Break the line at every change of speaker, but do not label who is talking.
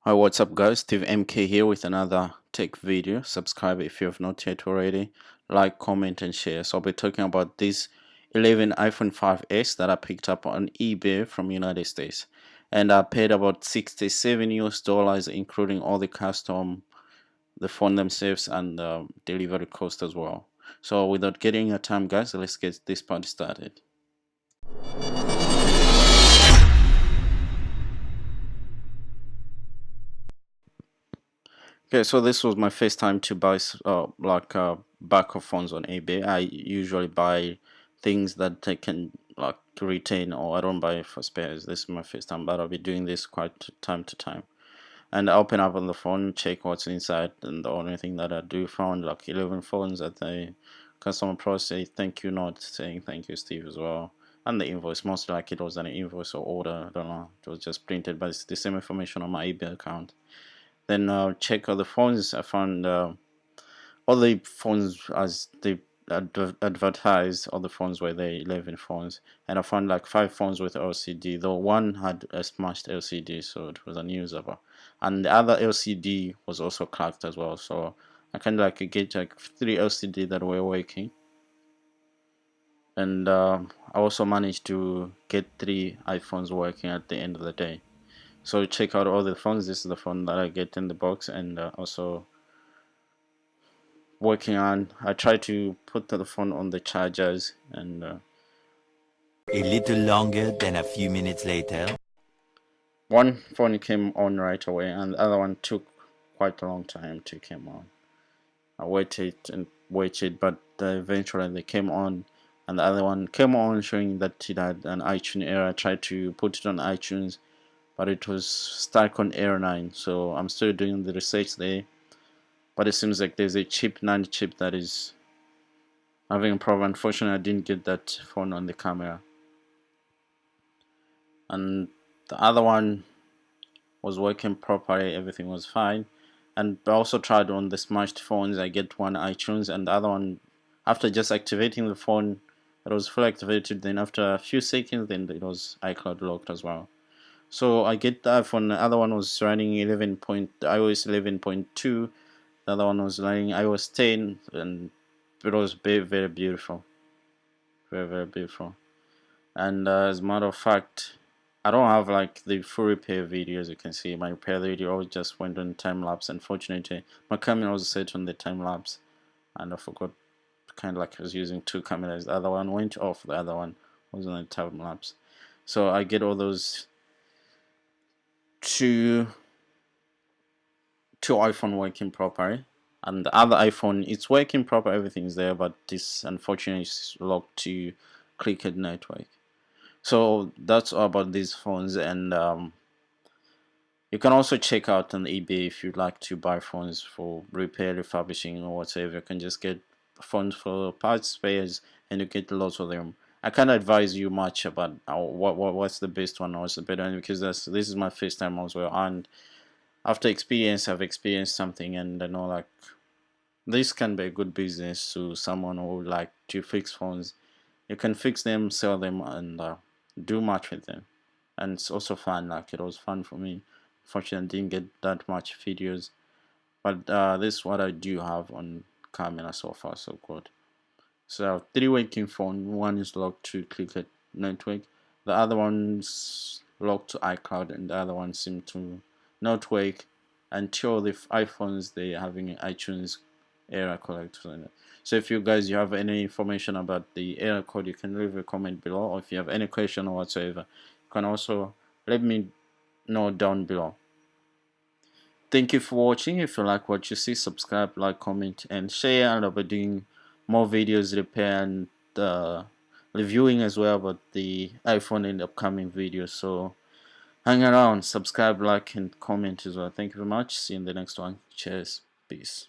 Hi, what's up guys? Steve MK here with another tech video. Subscribe if you have not yet already. Like, comment and share. So I'll be talking about this 11 iPhone 5s that I picked up on eBay from United States. And I paid about 67 US dollars including all the custom, the phone themselves and the delivery cost as well. So without getting your time guys, let's get this party started. Okay, so this was my first time to buy backup phones on eBay. I usually buy things that I can like retain, or I don't buy for spares. This is my first time, but I'll be doing this quite time to time. And I open up on the phone, check what's inside, and the only thing that I do found like 11 phones that the customer pro say thank you note saying thank you Steve as well. And the invoice, most like it was an invoice or order, I don't know. It was just printed, but it's the same information on my eBay account. Then check other phones. I found all the phones as they advertised. All the phones were the 11 phones, and I found like 5 phones with LCD. Though one had a smashed LCD, so it was unusable, and the other LCD was also cracked as well. So I kind of like get like 3 LCD that were working, and I also managed to get 3 iPhones working at the end of the day. So check out all the phones. This is the phone that I get in the box, and also working on. I try to put the phone on the chargers, and
A little longer than a few minutes later.
one phone came on right away, and the other one took quite a long time to come on. I waited and waited, but eventually they came on, and the other one came on showing that it had an iTunes error. I tried to put it on iTunes, but it was stuck on error 9. So I'm still doing the research there, but it seems like there's a chip, NAND chip, that is having a problem. Unfortunately, I didn't get that phone on the camera. And the other one was working properly, everything was fine. And I also tried on the smashed phones. I get one iTunes, and the other one, after just activating the phone, it was fully activated. Then after a few seconds, then it was iCloud locked as well. So I get the iPhone. The other one was running iOS 11.2. The other one was running iOS 10, and it was very, very beautiful, very, very beautiful. And as a matter of fact, I don't have like the full repair video. As you can see, my repair video just went on time lapse. Unfortunately, my camera was set on the time lapse, and I forgot, kind of like I was using 2 cameras. The other one went off, the other one was on the time lapse. So I get all those two iPhone working properly, and the other iPhone, it's working proper, everything's there, but this unfortunately is locked to Cricket network. So that's all about these phones, and you can also check out on eBay if you'd like to buy phones for repair, refurbishing, or whatever. You can just get phones for parts, spares, and you get lots of them. I can't advise you much about what's the best one or what's the better one, because this is my first time as well, and after experience, I've experienced something, and I know like this can be a good business to someone who would like to fix phones. You can fix them, sell them, and do much with them. And it's also fun. Like it was fun for me. Fortunately, I didn't get that much videos, but this is what I do have on camera so far, so good. So I have 3 working phone. One is locked to Cricket network. The other one's locked to iCloud, and the other one seemed to not work until the iPhones they having iTunes error corrected. So if you guys you have any information about the error code, you can leave a comment below, or if you have any question or whatsoever, you can also let me know down below. Thank you for watching. If you like what you see, subscribe, like, comment, and share. And I'll be doing more videos, repair, and reviewing as well about the iPhone in the upcoming videos. So hang around, subscribe, like, and comment as well. Thank you very much. See you in the next one. Cheers. Peace.